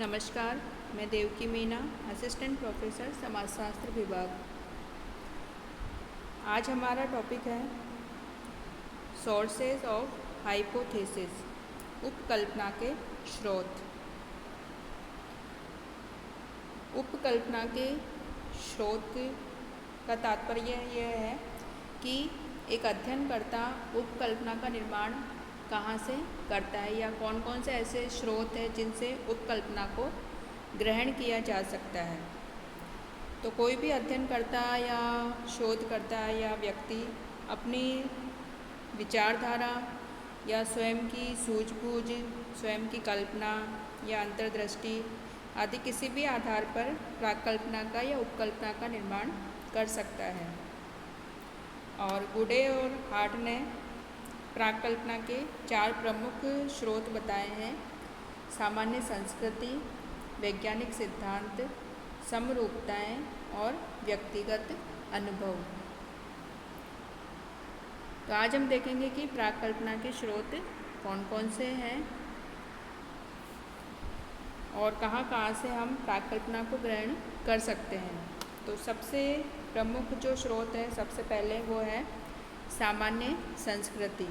नमस्कार, मैं Devaki Meena, assistant professor समाजशास्त्र विभाग। आज हमारा टॉपिक है सोर्सेज ऑफ हाइपोथेसिस, उपकल्पना के स्रोत। उपकल्पना के स्रोत का तात्पर्य यह है कि एक अध्ययनकर्ता उपकल्पना का निर्माण कहाँ से करता है या कौन कौन से ऐसे स्रोत हैं जिनसे उपकल्पना को ग्रहण किया जा सकता है। तो कोई भी अध्ययनकर्ता या शोधकर्ता या व्यक्ति अपनी विचारधारा या स्वयं की सूझबूझ, स्वयं की कल्पना या अंतर्दृष्टि आदि किसी भी आधार पर प्राकल्पना का या उपकल्पना का निर्माण कर सकता है। और गुडे और हार्ट ने प्राकल्पना के 4 प्रमुख स्रोत बताए हैं: सामान्य संस्कृति, वैज्ञानिक सिद्धांत, समरूपताएं और व्यक्तिगत अनुभव। तो आज हम देखेंगे कि प्राकल्पना के स्रोत कौन कौन से हैं और कहाँ कहाँ से हम प्राकल्पना को ग्रहण कर सकते हैं। तो सबसे प्रमुख जो स्रोत है, सबसे पहले वो है सामान्य संस्कृति।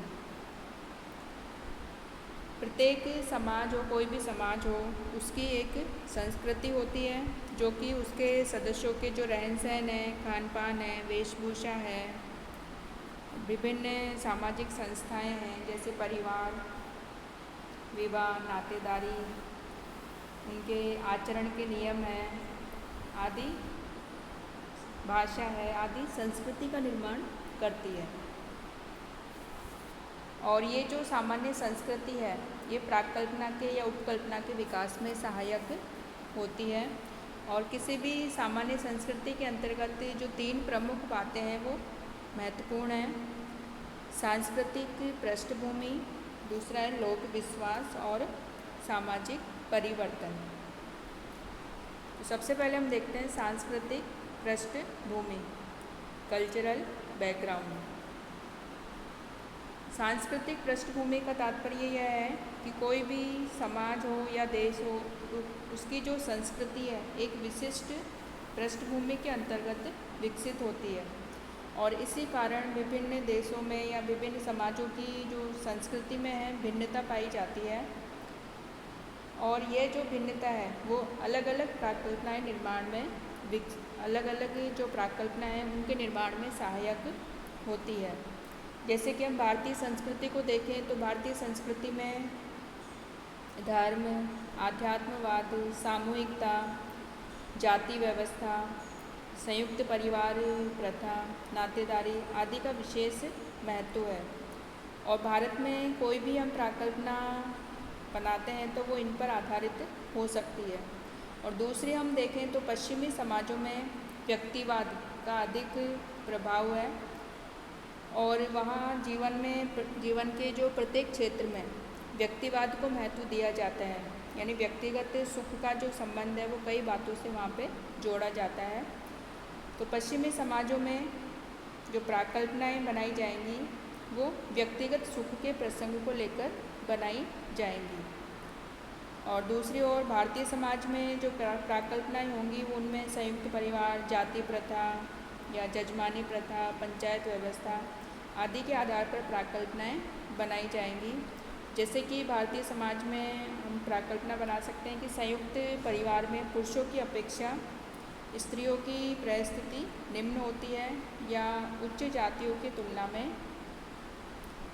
प्रत्येक समाज हो, कोई भी समाज हो, उसकी एक संस्कृति होती है जो कि उसके सदस्यों के जो रहन सहन है, खान पान है, वेशभूषा है, विभिन्न सामाजिक संस्थाएं हैं जैसे परिवार, विवाह, नातेदारी, उनके आचरण के नियम हैं आदि, भाषा है आदि संस्कृति का निर्माण करती है। और ये जो सामान्य संस्कृति है, ये प्राकल्पना के या उपकल्पना के विकास में सहायक होती है। और किसी भी सामान्य संस्कृति के अंतर्गत जो 3 प्रमुख बातें हैं वो महत्वपूर्ण हैं: सांस्कृतिक पृष्ठभूमि, दूसरा है लोक विश्वास और सामाजिक परिवर्तन। तो सबसे पहले हम देखते हैं सांस्कृतिक पृष्ठभूमि, कल्चरल बैकग्राउंड। सांस्कृतिक पृष्ठभूमि का तात्पर्य यह है कि कोई भी समाज हो या देश हो, उसकी जो संस्कृति है एक विशिष्ट पृष्ठभूमि के अंतर्गत विकसित होती है। और इसी कारण विभिन्न देशों में या विभिन्न समाजों की जो संस्कृति में है भिन्नता पाई जाती है। और ये जो भिन्नता है वो अलग अलग प्राकल्पनाएं निर्माण में अलग अलग जो प्राकल्पना है उनके निर्माण में सहायक होती है। जैसे कि हम भारतीय संस्कृति को देखें तो भारतीय संस्कृति में धर्म, आध्यात्मवाद, सामूहिकता, जाति व्यवस्था, संयुक्त परिवार प्रथा, नातेदारी आदि का विशेष महत्व है। और भारत में कोई भी हम प्राकल्पना बनाते हैं तो वो इन पर आधारित हो सकती है। और दूसरी हम देखें तो पश्चिमी समाजों में व्यक्तिवाद का अधिक प्रभाव है और वहाँ जीवन के जो प्रत्येक क्षेत्र में व्यक्तिवाद को महत्व दिया जाता है, यानी व्यक्तिगत सुख का जो संबंध है वो कई बातों से वहाँ पे जोड़ा जाता है। तो पश्चिमी समाजों में जो प्राकल्पनाएं बनाई जाएंगी वो व्यक्तिगत सुख के प्रसंग को लेकर बनाई जाएंगी। और दूसरी ओर भारतीय समाज में जो प्राकल्पनाएं होंगी वो उनमें संयुक्त परिवार, जाति प्रथा या जजमानी प्रथा, पंचायत व्यवस्था आदि के आधार पर प्राकल्पनाएं बनाई जाएंगी। जैसे कि भारतीय समाज में हम प्राकल्पना बना सकते हैं कि संयुक्त परिवार में पुरुषों की अपेक्षा स्त्रियों की परिस्थिति निम्न होती है या उच्च जातियों की तुलना में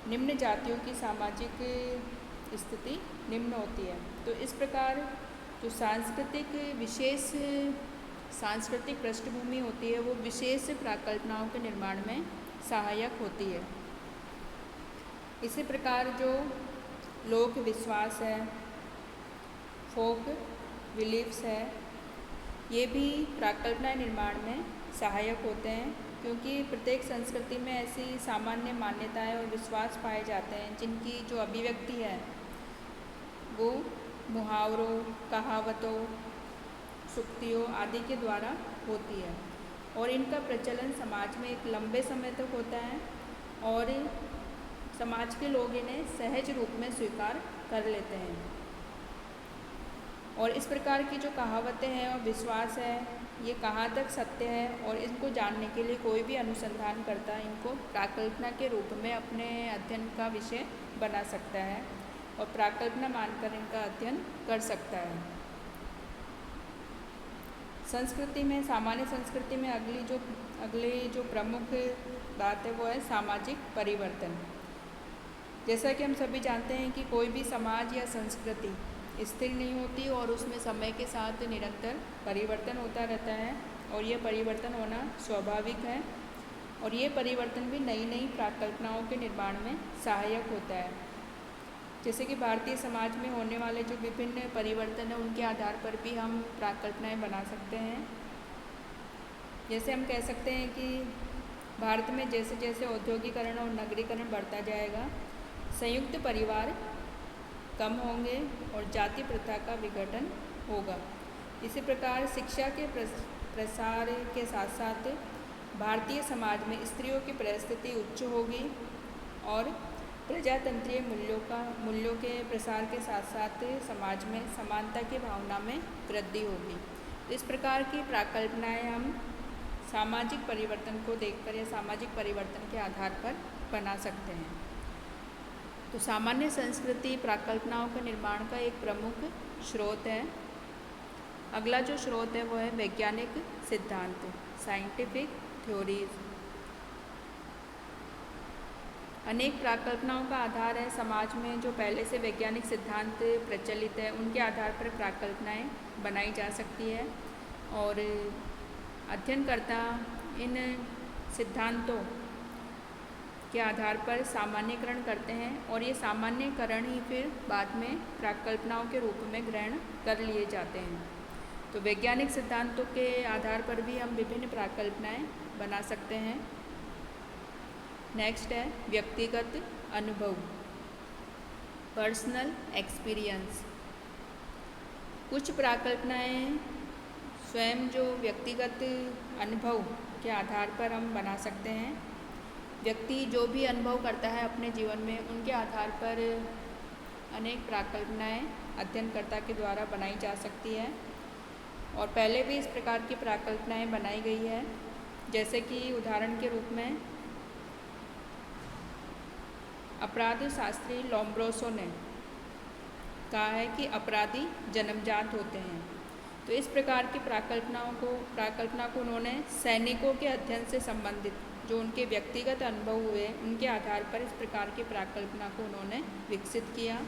निम्न जातियों की सामाजिक स्थिति निम्न होती है। तो इस प्रकार जो सांस्कृतिक पृष्ठभूमि होती है वो विशेष प्राकल्पनाओं के निर्माण में सहायक होती है। इसी प्रकार जो लोक विश्वास है, फोक बिलीफ्स है, ये भी प्राकल्पना निर्माण में सहायक होते हैं, क्योंकि प्रत्येक संस्कृति में ऐसी सामान्य मान्यताएं और विश्वास पाए जाते हैं जिनकी जो अभिव्यक्ति है वो मुहावरों, कहावतों, सूक्तियों आदि के द्वारा होती है। और इनका प्रचलन समाज में एक लंबे समय तक होता है और समाज के लोग इन्हें सहज रूप में स्वीकार कर लेते हैं। और इस प्रकार की जो कहावतें हैं और विश्वास है, ये कहाँ तक सत्य है और इनको जानने के लिए कोई भी अनुसंधान करता इनको प्राकल्पना के रूप में अपने अध्ययन का विषय बना सकता है और प्राकल्पना मानकर इनका अध्ययन कर सकता है। संस्कृति में, सामान्य संस्कृति में अगली जो प्रमुख बात है वो है सामाजिक परिवर्तन। जैसा कि हम सभी जानते हैं कि कोई भी समाज या संस्कृति स्थिर नहीं होती और उसमें समय के साथ निरंतर परिवर्तन होता रहता है और ये परिवर्तन होना स्वाभाविक है और ये परिवर्तन भी नई नई प्राकल्पनाओं के निर्माण में सहायक होता है। जैसे कि भारतीय समाज में होने वाले जो विभिन्न परिवर्तन हैं उनके आधार पर भी हम प्राकल्पनाएं बना सकते हैं। जैसे हम कह सकते हैं कि भारत में जैसे जैसे औद्योगिकरण और नगरीकरण बढ़ता जाएगा, संयुक्त परिवार कम होंगे और जाति प्रथा का विघटन होगा। इसी प्रकार शिक्षा के प्रसार के साथ साथ भारतीय समाज में स्त्रियों की परिस्थिति उच्च होगी और प्रजातंत्रीय मूल्यों के प्रसार के साथ साथ समाज में समानता की भावना में वृद्धि होगी। तो इस प्रकार की प्राकल्पनाएं हम सामाजिक परिवर्तन को देखकर या सामाजिक परिवर्तन के आधार पर बना सकते हैं। तो सामान्य संस्कृति प्राकल्पनाओं के निर्माण का एक प्रमुख स्रोत है। अगला जो स्रोत है वो है वैज्ञानिक सिद्धांत, साइंटिफिक थ्योरीज। अनेक प्राकल्पनाओं का आधार है समाज में जो पहले से वैज्ञानिक सिद्धांत प्रचलित है, उनके आधार पर प्राकल्पनाएं बनाई जा सकती है और अध्ययनकर्ता इन सिद्धांतों के आधार पर सामान्यकरण करते हैं और ये सामान्यकरण ही फिर बाद में प्राकल्पनाओं के रूप में ग्रहण कर लिए जाते हैं। तो वैज्ञानिक सिद्धांतों के आधार पर भी हम विभिन्न प्राकल्पनाएं बना सकते हैं। नेक्स्ट है व्यक्तिगत अनुभव, पर्सनल एक्सपीरियंस। कुछ प्राकल्पनाएं स्वयं जो व्यक्तिगत अनुभव के आधार पर हम बना सकते हैं। व्यक्ति जो भी अनुभव करता है अपने जीवन में, उनके आधार पर अनेक प्राकल्पनाएं अध्ययनकर्ता के द्वारा बनाई जा सकती है और पहले भी इस प्रकार की प्राकल्पनाएं बनाई गई है। जैसे कि उदाहरण के रूप में अपराध शास्त्री लोम्ब्रोसो ने कहा है कि अपराधी जन्मजात होते हैं। तो इस प्रकार की प्राकल्पना को उन्होंने सैनिकों के अध्ययन से संबंधित जो उनके व्यक्तिगत अनुभव हुए उनके आधार पर इस प्रकार की प्राकल्पना को उन्होंने विकसित किया।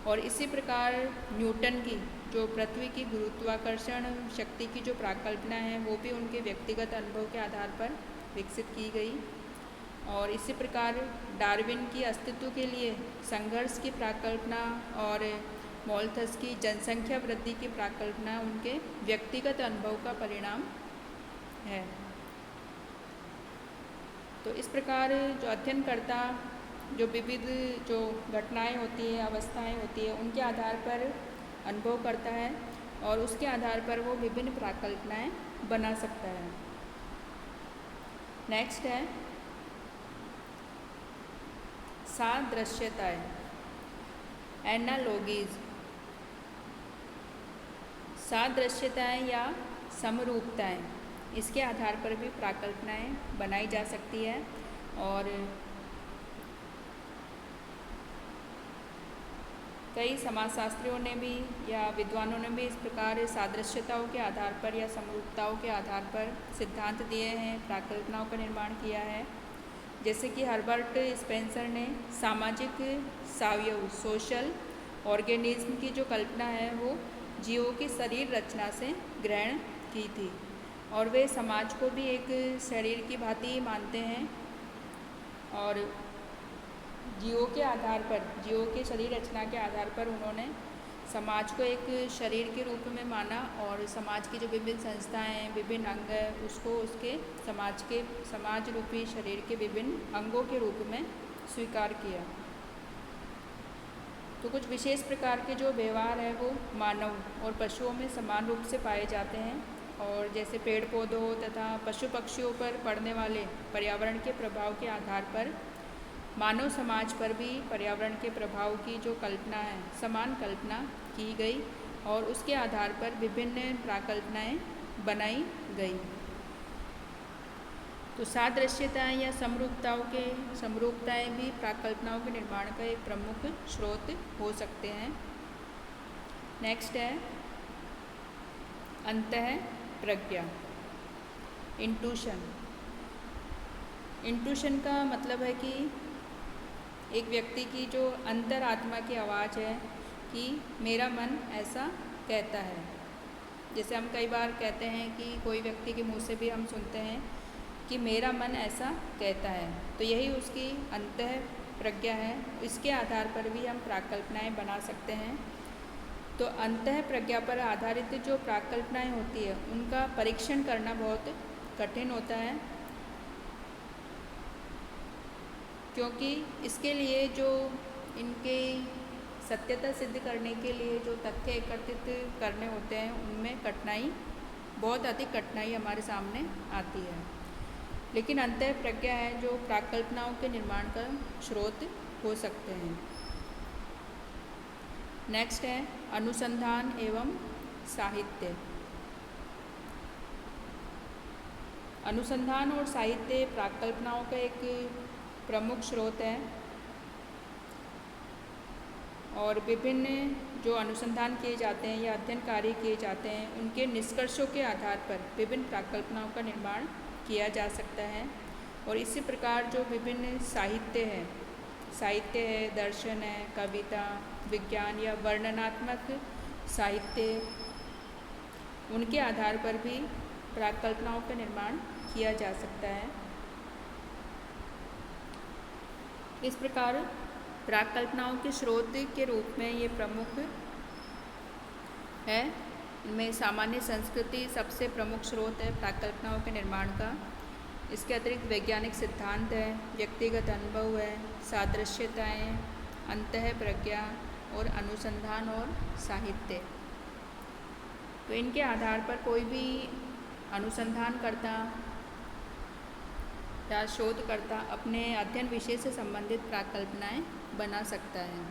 और इसी प्रकार न्यूटन की जो पृथ्वी की गुरुत्वाकर्षण शक्ति की जो प्राकल्पना है वो भी उनके व्यक्तिगत अनुभव के आधार पर विकसित की गई। और इसी प्रकार डार्विन की अस्तित्व के लिए संघर्ष की प्राकल्पना और मोल्थस की जनसंख्या वृद्धि की प्राकल्पना उनके व्यक्तिगत अनुभव का परिणाम है। तो इस प्रकार जो अध्ययनकर्ता जो विविध जो घटनाएं होती है, अवस्थाएं होती है, उनके आधार पर अनुभव करता है और उसके आधार पर वो विभिन्न प्राकल्पनाएं बना सकता है। नेक्स्ट है सादृश्यताएं, एनालॉजीज। सादृश्यताएं या समरूपताएं, इसके आधार पर भी प्राकल्पनाएं बनाई जा सकती है और कई समाजशास्त्रियों ने भी या विद्वानों ने भी इस प्रकार सादृश्यताओं के आधार पर या समरूपताओं के आधार पर सिद्धांत दिए हैं, प्राकल्पनाओं का निर्माण किया है। जैसे कि हर्बर्ट स्पेंसर ने सामाजिक सावयव, सोशल ऑर्गेनिज्म की जो कल्पना है वो जीवों की शरीर रचना से ग्रहण की थी और वे समाज को भी एक शरीर की भांति मानते हैं और जीवों के आधार पर, जीवों के शरीर रचना के आधार पर उन्होंने समाज को एक शरीर के रूप में माना और समाज की जो विभिन्न संस्थाएं हैं, विभिन्न अंग है, उसको उसके समाज रूपी शरीर के विभिन्न अंगों के रूप में स्वीकार किया। तो कुछ विशेष प्रकार के जो व्यवहार है वो मानव और पशुओं में समान रूप से पाए जाते हैं और जैसे पेड़ पौधों तथा पशु पक्षियों पर पड़ने वाले पर्यावरण के प्रभाव के आधार पर मानव समाज पर भी पर्यावरण के प्रभाव की जो कल्पना है, समान कल्पना की गई और उसके आधार पर विभिन्न प्राकल्पनाएँ बनाई गई। तो सादृश्यताएँ या समरूपताएँ भी प्राकल्पनाओं के निर्माण का एक प्रमुख स्रोत हो सकते हैं। नेक्स्ट है अंतः प्रज्ञा, इंट्यूशन। इंट्यूशन का मतलब है कि एक व्यक्ति की जो अंतरात्मा की आवाज़ है कि मेरा मन ऐसा कहता है। जैसे हम कई बार कहते हैं कि कोई व्यक्ति के मुँह से भी हम सुनते हैं कि मेरा मन ऐसा कहता है, तो यही उसकी अंतः प्रज्ञा है। इसके आधार पर भी हम प्राकल्पनाएँ बना सकते हैं। तो अंतः प्रज्ञा पर आधारित जो प्राकल्पनाएँ होती है उनका परीक्षण करना बहुत कठिन होता है, क्योंकि इसके लिए जो इनके सत्यता सिद्ध करने के लिए जो तथ्य एकत्रित करने होते हैं उनमें बहुत अधिक कठिनाई हमारे सामने आती है। लेकिन अंतः प्रज्ञा है जो प्राकल्पनाओं के निर्माण का स्रोत हो सकते हैं। नेक्स्ट है अनुसंधान एवं साहित्य। अनुसंधान और साहित्य प्राकल्पनाओं का एक प्रमुख स्रोत है और विभिन्न जो अनुसंधान किए जाते हैं या अध्ययन कार्य किए जाते हैं उनके निष्कर्षों के आधार पर विभिन्न प्राकल्पनाओं का निर्माण किया जा सकता है। और इसी प्रकार जो विभिन्न साहित्य है, दर्शन है, कविता, विज्ञान या वर्णनात्मक साहित्य, उनके आधार पर भी प्राकल्पनाओं का निर्माण किया जा सकता है। इस प्रकार प्राकल्पनाओं के स्रोत के रूप में ये प्रमुख है। इनमें सामान्य संस्कृति सबसे प्रमुख स्रोत है प्राकल्पनाओं के निर्माण का। इसके अतिरिक्त वैज्ञानिक सिद्धांत है, व्यक्तिगत अनुभव है, सादृश्यताएँ, अंतः प्रज्ञा और अनुसंधान और साहित्य। तो इनके आधार पर कोई भी अनुसंधानकर्ता या शोधकर्ता अपने अध्ययन विषय से संबंधित प्राकल्पनाएँ बना सकता है।